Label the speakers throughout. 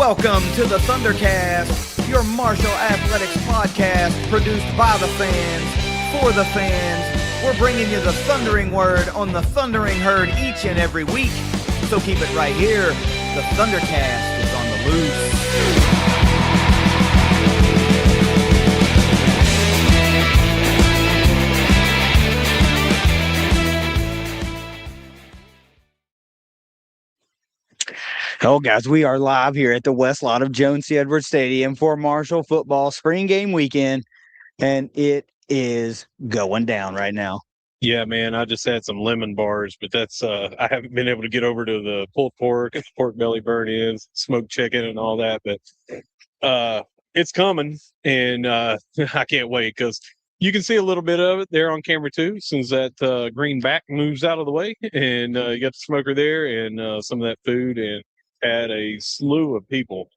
Speaker 1: Welcome to the Thundercast, your Marshall Athletics podcast produced by the fans, for the fans. We're bringing you the thundering word on the thundering herd each and every week. So keep it right here. The Thundercast is on the loose. Oh, guys, we are live here at the west lot of Joan C. Edwards Stadium for Marshall football spring game weekend, and it is going down right now.
Speaker 2: Yeah, man, I just had some lemon bars, but that's I haven't been able to get over to the pulled pork, pork belly burn-ins, smoked chicken, and all that. But it's coming, and I can't wait because you can see a little bit of it there on camera too, as soon as that green back moves out of the way, and you got the smoker there and some of that food, and had a slew of people.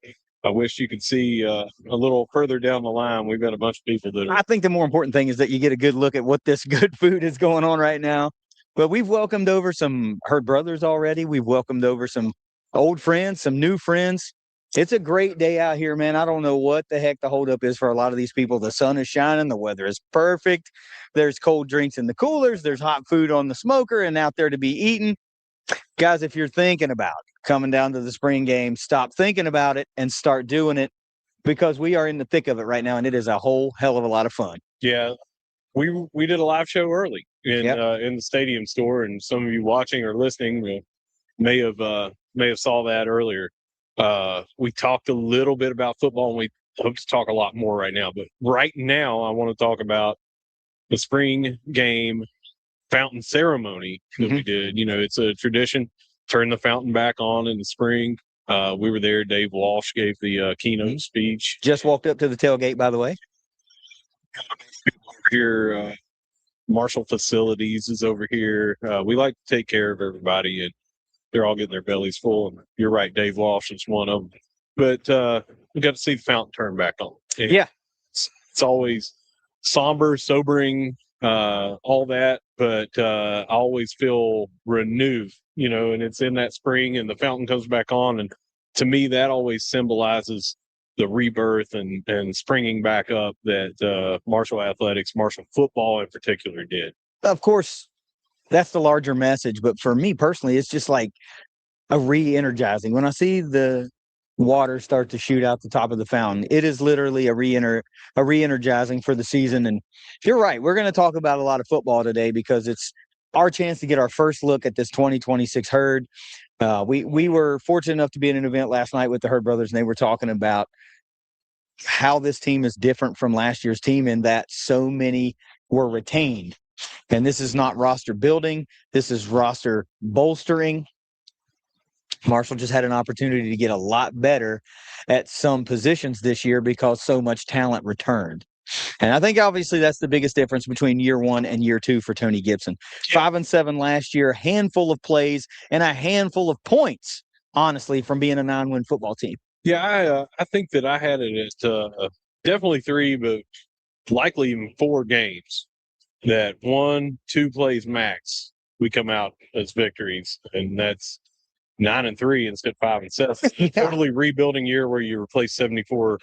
Speaker 2: I wish you could see a little further down the line. We've got a bunch of people that
Speaker 1: I think the more important thing is that you get a good look at what this good food is going on right now. But we've welcomed over some herd brothers already. We've welcomed over some old friends, some new friends. It's a great day out here, man. I don't know what the heck the holdup is for a lot of these people. The sun is shining. The weather is perfect. There's cold drinks in the coolers. There's hot food on the smoker and out there to be eaten. Guys, if you're thinking about coming down to the spring game, stop thinking about it and start doing it, because we are in the thick of it right now, and it is a whole hell of a lot of fun.
Speaker 2: Yeah, we did a live show early in the stadium store, and some of you watching or listening may have saw that earlier. We talked a little bit about football, and we hope to talk a lot more right now. But right now, I want to talk about the spring game fountain ceremony that we did. You know, it's a tradition. Turn the fountain back on in the spring. We were there. Dave Walsh gave the keynote speech.
Speaker 1: Just walked up to the tailgate, by the way.
Speaker 2: Here, Marshall Facilities is over here. We like to take care of everybody, and they're all getting their bellies full. And you're right, Dave Walsh is one of them. But we got to see the fountain turn back on. And
Speaker 1: yeah,
Speaker 2: it's always somber, sobering, all that, but I always feel renewed, you know, and it's in that spring and the fountain comes back on. And to me, that always symbolizes the rebirth and springing back up that Marshall Athletics, Marshall football in particular did.
Speaker 1: Of course, that's the larger message. But for me personally, it's just like a re-energizing. When I see the water start to shoot out the top of the fountain, it is literally a re-energizing for the season. And you're right, we're going to talk about a lot of football today because it's our chance to get our first look at this 2026 herd. We were fortunate enough to be in an event last night with the Herd Brothers, and they were talking about how this team is different from last year's team in that so many were retained. And this is not roster building, this is roster bolstering. Marshall just had an opportunity to get a lot better at some positions this year because so much talent returned. And I think obviously that's the biggest difference between year one and year two for Tony Gibson. 5-7 last year, a handful of plays and a handful of points, honestly, from being a 9-win football team.
Speaker 2: Yeah, I think that I had it at definitely 3, but likely even 4 games that 1-2 plays max, we come out as victories. And that's 9-3 instead of 5-7.
Speaker 1: Yeah.
Speaker 2: Totally rebuilding year where you replace 74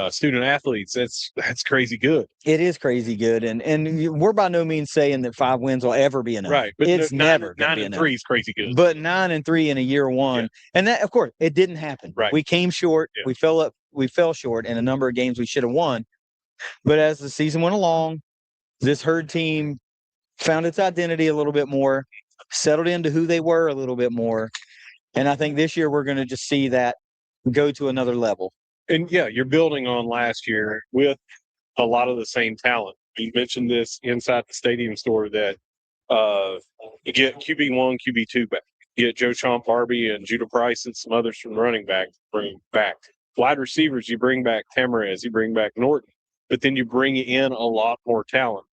Speaker 2: student athletes. That's crazy good.
Speaker 1: It is crazy good, and we're by no means saying that 5 wins will ever be enough.
Speaker 2: Right, but
Speaker 1: it's never
Speaker 2: 9-3 is crazy good.
Speaker 1: But 9-3 in a year one, and that, of course, it didn't happen.
Speaker 2: Right,
Speaker 1: we came short. Yeah. We fell short in a number of games we should have won. But as the season went along, this herd team found its identity a little bit more, settled into who they were a little bit more. And I think this year we're going to just see that go to another level.
Speaker 2: And, yeah, you're building on last year with a lot of the same talent. You mentioned this inside the stadium store that you get QB1, QB2 back. You get Joe Barbie and Judah Price and some others from running back bring back. Wide receivers, you bring back Tamarez, you bring back Norton. But then you bring in a lot more talent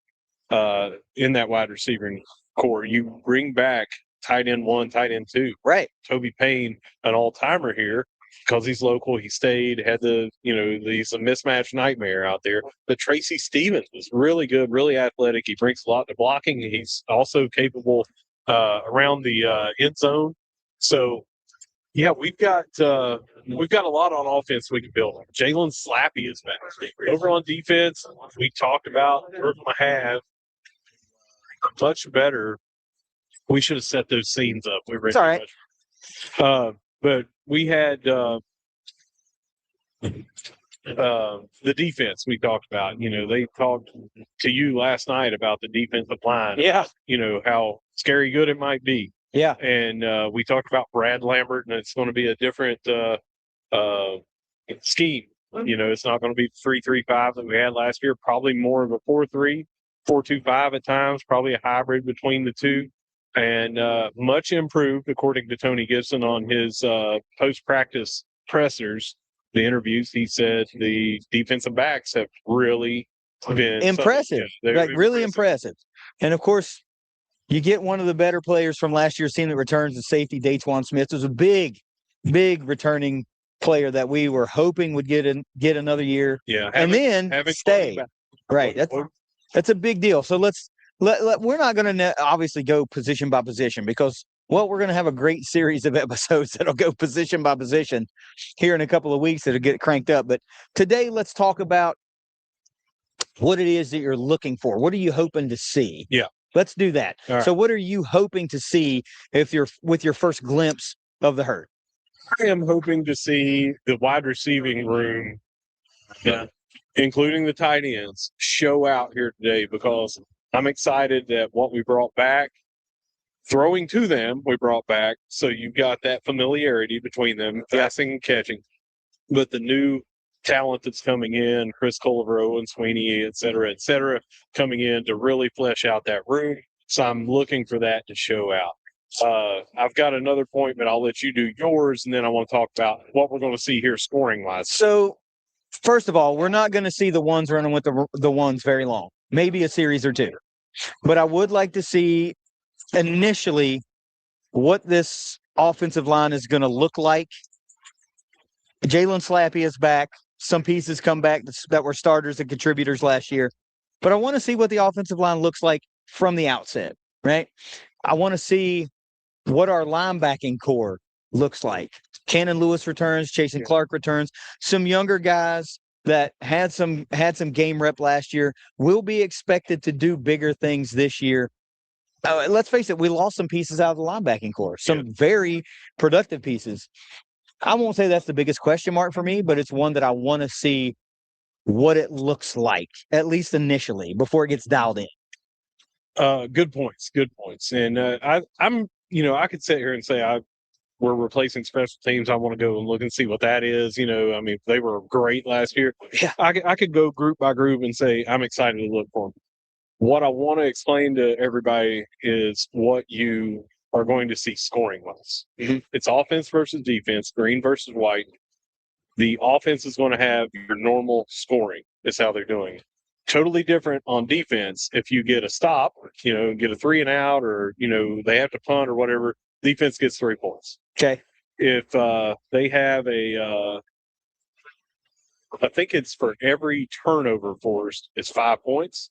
Speaker 2: in that wide receiving core. You bring back tight end 1, tight end 2.
Speaker 1: Right.
Speaker 2: Toby Payne, an all-timer here, because he's local. He stayed, had he's a mismatch nightmare out there. But Tracy Stevens was really good, really athletic. He brings a lot to blocking. He's also capable around the end zone. So Yeah, we've got a lot on offense we can build. Jalen Slappy is back. Over on defense, we talked about we're going to have much better. We should have set those scenes up. We were
Speaker 1: It's all right.
Speaker 2: but we had the defense we talked about. They talked to you last night about the defensive line.
Speaker 1: Yeah.
Speaker 2: How scary good it might be.
Speaker 1: Yeah.
Speaker 2: And we talked about Brad Lambert, and it's going to be a different scheme. It's not going to be 3-3-5 that we had last year. Probably more of a 4-3, 4-2-5 at times. Probably a hybrid between the two, and much improved according to Tony Gibson on his post-practice pressers. The interviews, he said the defensive backs have really been
Speaker 1: impressive, really impressive. And of course, you get one of the better players from last year's team that returns, the safety Datewan Smith. It was a big returning player that we were hoping would get another year, and then stay. Right, that's a big deal. So we're not going to obviously go position by position because. Well, we're going to have a great series of episodes that'll go position by position here in a couple of weeks that'll get cranked up. But today, let's talk about what it is that you're looking for. What are you hoping to see?
Speaker 2: Yeah.
Speaker 1: Let's do that.
Speaker 2: Right.
Speaker 1: So what are you hoping to see if you're with your first glimpse of the herd?
Speaker 2: I am hoping to see the wide receiving room, including the tight ends, show out here today because I'm excited that what we brought back, throwing to them, we brought back. So you've got that familiarity between them, passing and catching. But the new talent that's coming in, Chris Culver, Owen Sweeney, et cetera, coming in to really flesh out that room. So I'm looking for that to show out. I've got another point, but I'll let you do yours, and then I want to talk about what we're going to see here scoring-wise.
Speaker 1: So, first of all, we're not going to see the ones running with the ones very long. Maybe a series or two. But I would like to see initially what this offensive line is going to look like. Jalen Slappy is back. Some pieces come back that were starters and contributors last year. But I want to see what the offensive line looks like from the outset, right? I want to see what our linebacking core looks like. Cannon Lewis returns, Chasen Clark returns. Some younger guys that had some game rep last year will be expected to do bigger things this year. Let's face it, we lost some pieces out of the linebacking core, some very productive pieces. I won't say that's the biggest question mark for me, but it's one that I want to see what it looks like, at least initially, before it gets dialed in.
Speaker 2: Good points. And I'm, I could sit here and say we're replacing special teams. I want to go and look and see what that is. They were great last year.
Speaker 1: Yeah.
Speaker 2: I could go group by group and say I'm excited to look for them. What I want to explain to everybody is what you are going to see scoring-wise.
Speaker 1: Mm-hmm.
Speaker 2: It's offense versus defense, green versus white. The offense is going to have your normal scoring. That's how they're doing it. Totally different on defense. If you get a stop, get a 3 and out, or they have to punt or whatever, defense gets 3 points.
Speaker 1: Okay.
Speaker 2: If they have I think it's for every turnover forced, it's 5 points.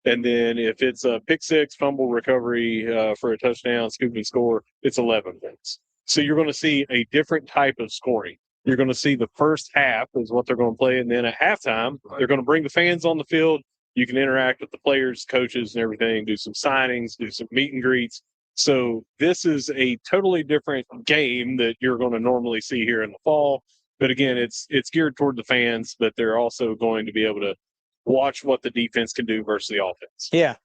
Speaker 2: And then if it's a pick six, fumble recovery for a touchdown, scoop and score, it's 11 points. So you're going to see a different type of scoring. You're going to see the first half is what they're going to play. And then at halftime, they're going to bring the fans on the field. You can interact with the players, coaches, and everything, do some signings, do some meet and greets. So this is a totally different game that you're going to normally see here in the fall. But again, it's geared toward the fans, but they're also going to be able to watch what the defense can do versus the offense.
Speaker 1: Yeah.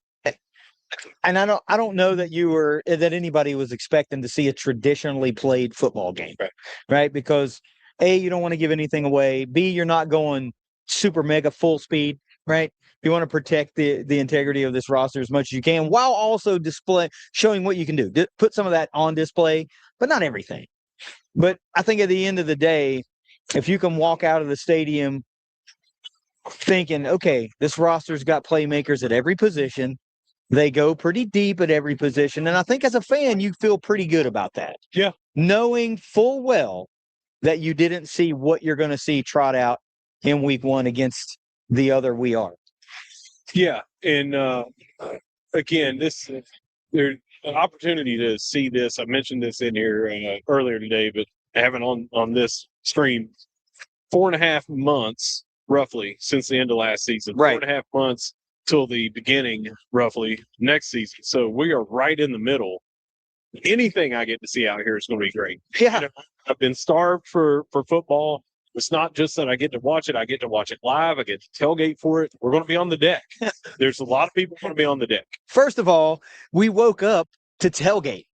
Speaker 1: And I don't know that anybody was expecting to see a traditionally played football game, right? Because A, you don't want to give anything away. B, you're not going super mega full speed, right? You want to protect the integrity of this roster as much as you can, while also showing what you can do. Put some of that on display, but not everything. But I think at the end of the day, if you can walk out of the stadium thinking, okay, this roster's got playmakers at every position. They go pretty deep at every position. And I think as a fan, you feel pretty good about that.
Speaker 2: Yeah.
Speaker 1: Knowing full well that you didn't see what you're going to see trot out in week 1 against the other we are.
Speaker 2: Yeah. And again, there's an opportunity to see this. I mentioned this in here earlier today, but having on this stream 4.5 months roughly since the end of last season.
Speaker 1: Right.
Speaker 2: 4.5 months till the beginning roughly next season. So we are right in the middle. Anything I get to see out here is going to be great.
Speaker 1: Yeah.
Speaker 2: You know, I've been starved for football. It's not just that I get to watch it. I get to watch it live. I get to tailgate for it. We're going to be on the deck. There's a lot of people going to be on the deck.
Speaker 1: First of all, we woke up to tailgate.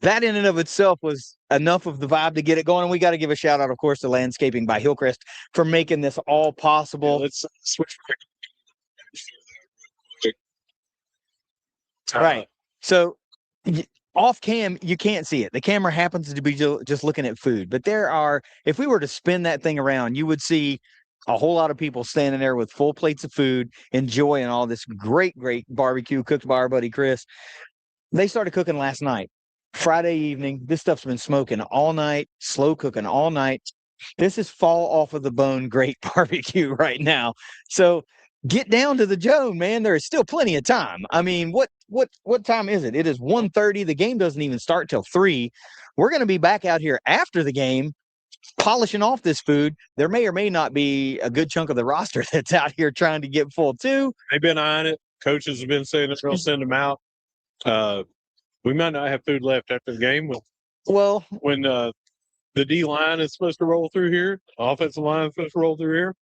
Speaker 1: That in and of itself was enough of the vibe to get it going. And we got to give a shout out, of course, to Landscaping by Hillcrest for making this all possible.
Speaker 2: Yeah, let's switch back.
Speaker 1: Right. So off cam, you can't see it. The camera happens to be just looking at food. But if we were to spin that thing around, you would see a whole lot of people standing there with full plates of food, enjoying all this great, great barbecue cooked by our buddy Chris. They started cooking last night, Friday evening. This stuff's been smoking all night, slow cooking all night. This is fall off of the bone great barbecue right now. So get down to the Joan, man. There is still plenty of time. I mean, what time is it? It is 1:30. The game doesn't even start till 3. We're going to be back out here after the game, polishing off this food. There may or may not be a good chunk of the roster that's out here trying to get full too.
Speaker 2: They've been eyeing it. Coaches have been saying they're going to send them out. We might not have food left after the game.
Speaker 1: Well,
Speaker 2: when the D line is supposed to roll through here, offensive line is supposed to roll through here.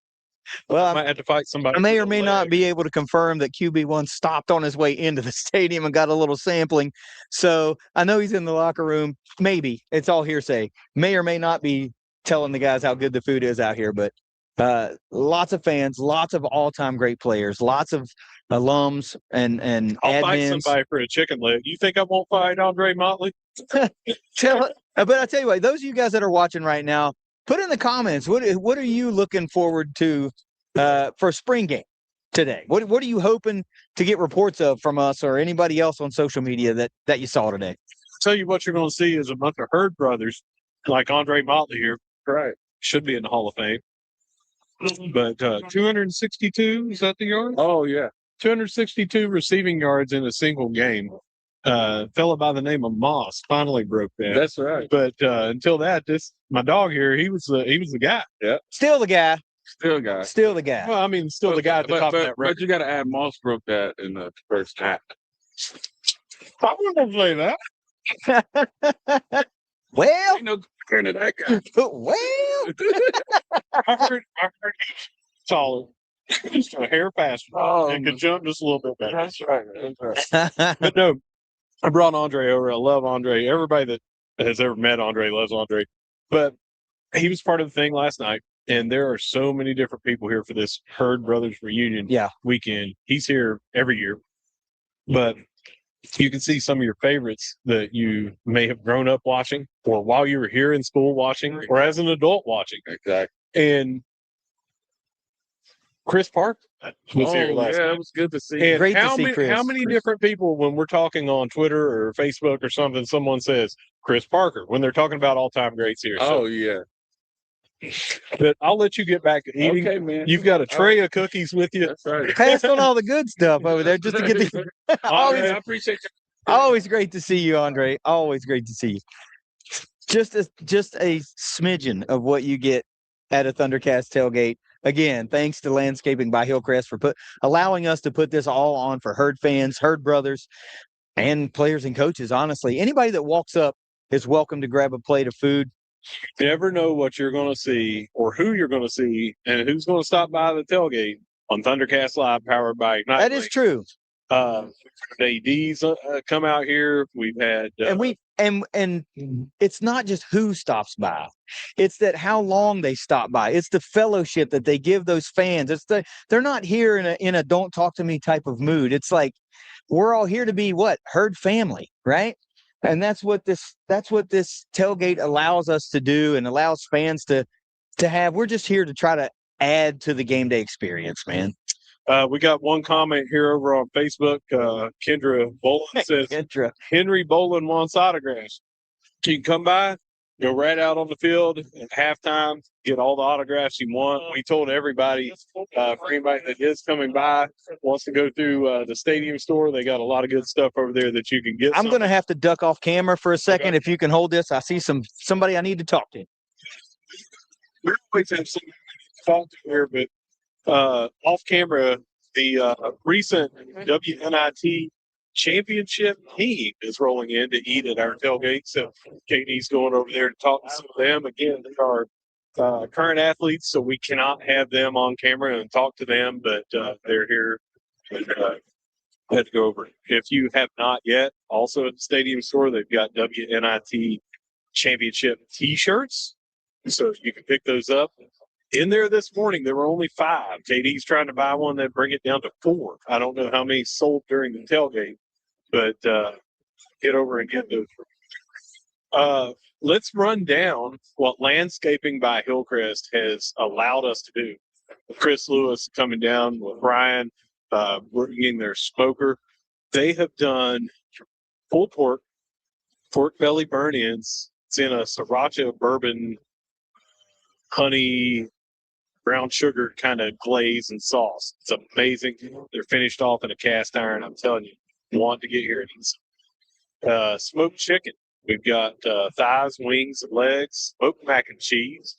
Speaker 1: Well,
Speaker 2: I might have to fight somebody.
Speaker 1: I may or may not be able to confirm that QB1 stopped on his way into the stadium and got a little sampling. So I know he's in the locker room. Maybe. It's all hearsay. May or may not be telling the guys how good the food is out here. But lots of fans, lots of all-time great players, lots of alums and
Speaker 2: I'll fight
Speaker 1: admins.
Speaker 2: somebody for a chicken leg. You think I won't fight Andre Motley?
Speaker 1: But I tell you what, those of you guys that are watching right now, put in the comments, what are you looking forward to for spring game today? What are you hoping to get reports of from us or anybody else on social media that you saw today?
Speaker 2: I'll tell you what you're going to see is a bunch of Herd brothers like Andre Motley here. Right. Should be in the Hall of Fame. But 262, is that the yard? Oh, yeah. 262 receiving yards in a single game. Fella by the name of Moss finally broke that. That's right. But until that, my dog here, he was the guy. Yeah.
Speaker 1: Still the guy.
Speaker 3: Still the guy.
Speaker 2: Well, I mean, still the guy at the top of that record.
Speaker 3: But you got to add Moss broke that in the first half.
Speaker 2: I wouldn't say that.
Speaker 1: Well,
Speaker 3: Ain't no comparing to that guy.
Speaker 1: well,
Speaker 2: I heard he's taller, just a hair faster, and could jump just a little bit better.
Speaker 3: That's right. That's right.
Speaker 2: But no, I brought Andre over. I love Andre. Everybody that has ever met Andre loves Andre. But he was part of the thing last night, and there are so many different people here for this Herd Brothers reunion weekend. He's here every year, but you can see some of your favorites that you may have grown up watching, or while you were here in school watching, or as an adult watching.
Speaker 3: Exactly.
Speaker 2: And Chris Park was here last night.
Speaker 3: It was good to see.
Speaker 2: And
Speaker 1: Great to
Speaker 2: how
Speaker 1: see
Speaker 2: many,
Speaker 1: Chris.
Speaker 2: How many different people, when we're talking on Twitter or Facebook or something, someone says Chris Parker when they're talking about all-time greats here?
Speaker 3: Oh, yeah.
Speaker 2: But I'll let you get back to eating.
Speaker 3: Okay, man.
Speaker 2: You've got a tray of cookies with you.
Speaker 3: That's right.
Speaker 1: passed on all the good stuff over there just to get the.
Speaker 3: I appreciate you.
Speaker 1: Always great to see you, Andre. Always great to see you. Just a smidgen of what you get at a Thundercast tailgate. Again, thanks to Landscaping by Hillcrest for allowing us to put this all on for Herd fans, Herd brothers, and players and coaches. Honestly, anybody that walks up is welcome to grab a plate of food.
Speaker 2: You never know what you're going to see or who you're going to see and who's going to stop by the tailgate on Thundercast Live, powered by Ignite.
Speaker 1: That is true.
Speaker 2: ADs come out here. We've had
Speaker 1: and it's not just who stops by, it's that how long they stop by. It's the fellowship that they give those fans. They're not here in a don't talk to me type of mood. It's like we're all here to be Herd family, right? And that's what this tailgate allows us to do and allows fans to have. We're just here to try to add to the game day experience, man.
Speaker 2: We got one comment here over on Facebook. Kendra Bolin says,
Speaker 1: Kendra.
Speaker 2: Henry Bolin wants autographs. Can you come by? Go right out on the field at halftime, get all the autographs you want. We told everybody, for anybody that is coming by, wants to go through the stadium store, they got a lot of good stuff over there that you can get.
Speaker 1: I'm going to have to duck off camera for a second.
Speaker 2: Okay.
Speaker 1: If you can hold this, I see somebody I need to talk to.
Speaker 2: We always have somebody to talk to here, but off camera, the recent WNIT championship team is rolling in to eat at our tailgate. So Katie's going over there to talk to some of them. Again, they are current athletes, so we cannot have them on camera and talk to them, but they're here. Had to go over. If you have not yet, also at the stadium store, they've got WNIT championship T-shirts, so you can pick those up. In there this morning, there were only 5. KD's trying to buy one that bring it down to 4. I don't know how many sold during the tailgate, but get over and get those. Let's run down what Landscaping by Hillcrest has allowed us to do. Chris Lewis coming down with Brian, bringing their smoker. They have done pulled pork belly burn-ins. It's in a sriracha bourbon, honey, brown sugar kind of glaze and sauce. It's amazing. They're finished off in a cast iron. I'm telling you, want to get here and eat some. Smoked chicken. We've got thighs, wings, and legs, smoked mac and cheese,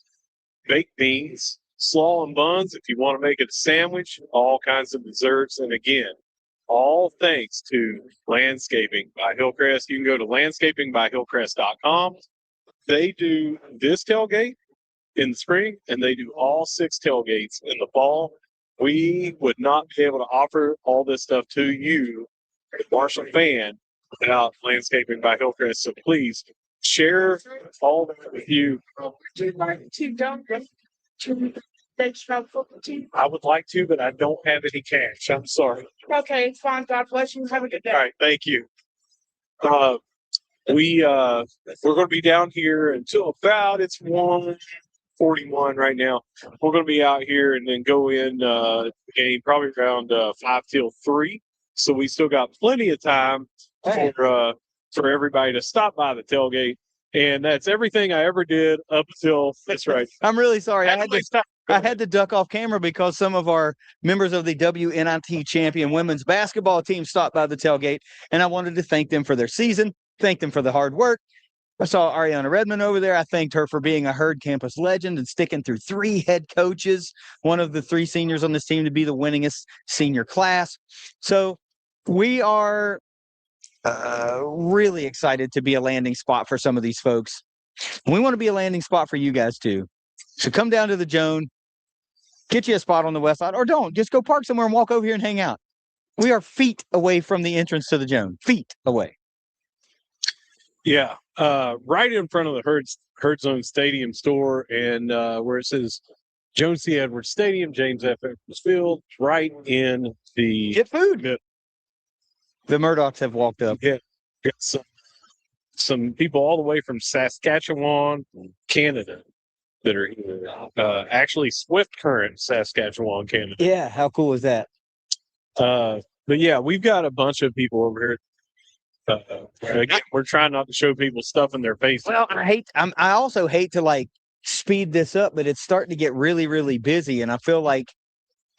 Speaker 2: baked beans, slaw and buns if you want to make it a sandwich, all kinds of desserts. And again, all thanks to Landscaping by Hillcrest. You can go to landscapingbyhillcrest.com. They do this tailgate in the spring, and they do all 6 tailgates in the fall. We would not be able to offer all this stuff to you, Marshall fan, without Landscaping by Hillcrest. So please share all that with you.
Speaker 4: Would you like to dump them to the football team?
Speaker 2: I would like to, but I don't have any cash. I'm sorry.
Speaker 4: Okay, it's fine. God bless you. Have a good day.
Speaker 2: All right, thank you. We're going to be down here until about it's 1:41 right now. We're going to be out here and then go in the game probably around 5 till 3. So we still got plenty of time for everybody to stop by the tailgate. And that's everything I ever did up until that's right.
Speaker 1: I'm really sorry. I
Speaker 2: Stop.
Speaker 1: had to duck off camera because some of our members of the WNIT champion women's basketball team stopped by the tailgate, and I wanted to thank them for their season, thank them for the hard work. I saw Ariana Redmond over there. I thanked her for being a Herd campus legend and sticking through 3 head coaches, one of the 3 seniors on this team to be the winningest senior class. So we are really excited to be a landing spot for some of these folks. We want to be a landing spot for you guys too. So come down to the Joan, get you a spot on the west side, or don't. Just go park somewhere and walk over here and hang out. We are feet away from the entrance to the Joan. Feet away.
Speaker 2: Yeah, right in front of the Herd Zone Stadium store, and where it says Joan C. Edwards Stadium, James F. Edwards Field, right in the
Speaker 1: Get food.
Speaker 2: Yeah.
Speaker 1: The Murdochs have walked up.
Speaker 2: Yeah, got some people all the way from Saskatchewan, Canada, that are here. Actually, Swift Current, Saskatchewan, Canada.
Speaker 1: Yeah, how cool is that?
Speaker 2: But yeah, we've got a bunch of people over here. Again, we're trying not to show people stuff in their faces.
Speaker 1: Well, I also hate to like speed this up, but it's starting to get really, really busy. And I feel like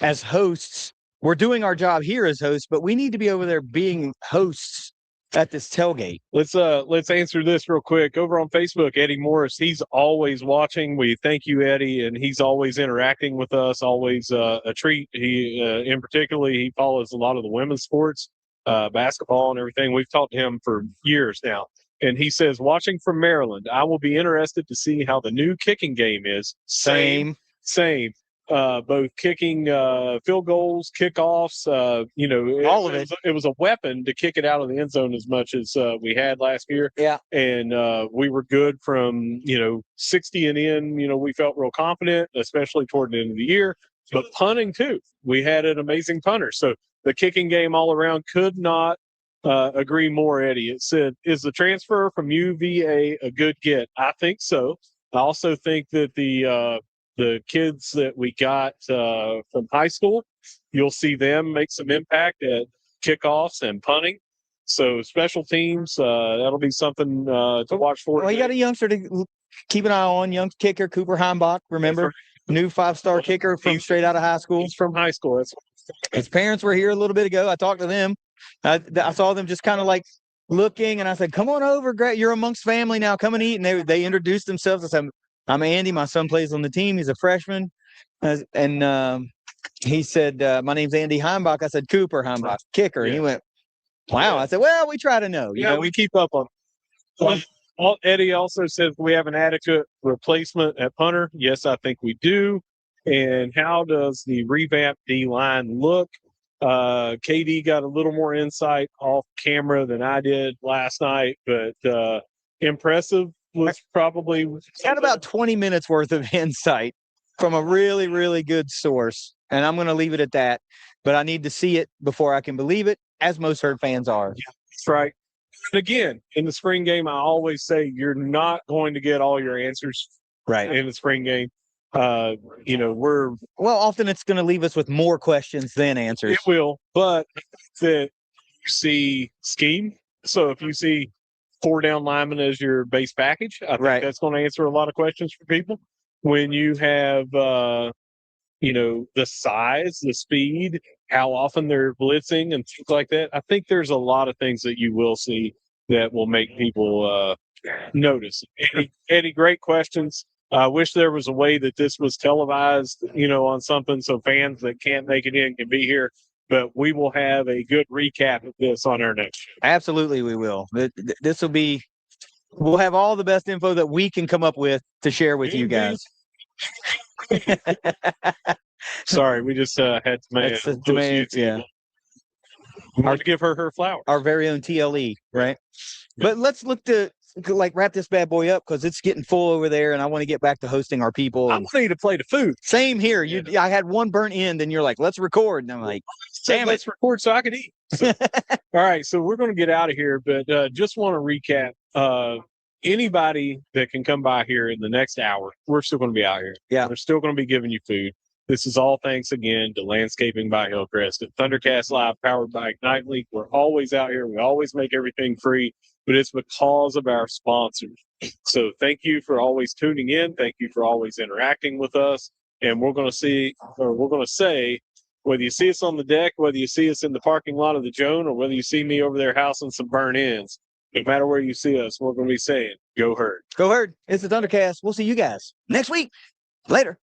Speaker 1: as hosts, we're doing our job here as hosts, but we need to be over there being hosts at this tailgate.
Speaker 2: Let's answer this real quick. Over on Facebook, Eddie Morris, he's always watching. We thank you, Eddie, and he's always interacting with us, always a treat. He in particular, he follows a lot of the women's sports, basketball and everything. We've talked to him for years now. And he says, watching from Maryland, I will be interested to see how the new kicking game is. Same. Both kicking field goals, kickoffs,
Speaker 1: all of it.
Speaker 2: It was a weapon to kick it out of the end zone as much as we had last year.
Speaker 1: Yeah.
Speaker 2: And we were good from, 60 and in, we felt real confident, especially toward the end of the year. But punting, too. We had an amazing punter. So the kicking game all around could not agree more, Eddie. It said, is the transfer from UVA a good get? I think so. I also think that the kids that we got from high school, you'll see them make some impact at kickoffs and punting. So special teams, that'll be something to watch for.
Speaker 1: Well, you got a youngster to keep an eye on young kicker Cooper Heimbach. Remember, new 5-star kicker from straight out of high school.
Speaker 2: He's from high school. That's
Speaker 1: His parents were here a little bit ago. I talked to them. I saw them just kind of like looking, and I said, "Come on over, Greg. You're amongst family now. Come and eat." And they introduced themselves. I said, "I'm Andy. My son plays on the team. He's a freshman." And he said, "My name's Andy Heimbach." I said, "Cooper Heimbach, kicker." And he went, "Wow." I said, "Well, we try to know." You know?
Speaker 2: we keep up on. Eddie also says we have an adequate replacement at punter. Yes, I think we do. And how does the revamped D line look? KD got a little more insight off camera than I did last night, but impressive was probably
Speaker 1: Got about 20 minutes worth of insight from a really, really good source. And I'm going to leave it at that. But I need to see it before I can believe it, as most Herd fans are.
Speaker 2: Yeah, that's right. And again, in the spring game, I always say you're not going to get all your answers
Speaker 1: Right.
Speaker 2: in the spring game. Often
Speaker 1: it's going to leave us with more questions than answers.
Speaker 2: It will, but that you see scheme. So if you see 4 down linemen as your base package, I think that's going to answer a lot of questions for people. When you have, the size, the speed, how often they're blitzing and things like that, I think there's a lot of things that you will see that will make people notice. Eddie, great questions. I wish there was a way that this was televised, on something so fans that can't make it in can be here. But we will have a good recap of this on our next show.
Speaker 1: Absolutely, we will. This will be. We'll have all the best info that we can come up with to share with you guys.
Speaker 2: Sorry, we just had to hard to give her flowers.
Speaker 1: Our very own TLE, right? But let's look to wrap this bad boy up because it's getting full over there, and I want to get back to hosting our people.
Speaker 2: I'm ready to play the food.
Speaker 1: Same here. I had one burnt end, and you're like, "Let's record," and I'm like, "Damn it,
Speaker 2: let's record so I can eat." So, all right, so we're going to get out of here, but just want to recap. Anybody that can come by here in the next hour, we're still going to be out here.
Speaker 1: Yeah,
Speaker 2: we're still going to be giving you food. This is all thanks again to Landscaping by Hillcrest at Thundercast Live, powered by Ignite League. We're always out here. We always make everything free, but it's because of our sponsors. So thank you for always tuning in. Thank you for always interacting with us. And we're going to say, whether you see us on the deck, whether you see us in the parking lot of the Joan, or whether you see me over there housing some burn ends, no matter where you see us, we're going to be saying, go Herd.
Speaker 1: Go Herd. It's the Thundercast. We'll see you guys next week. Later.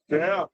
Speaker 3: Yeah.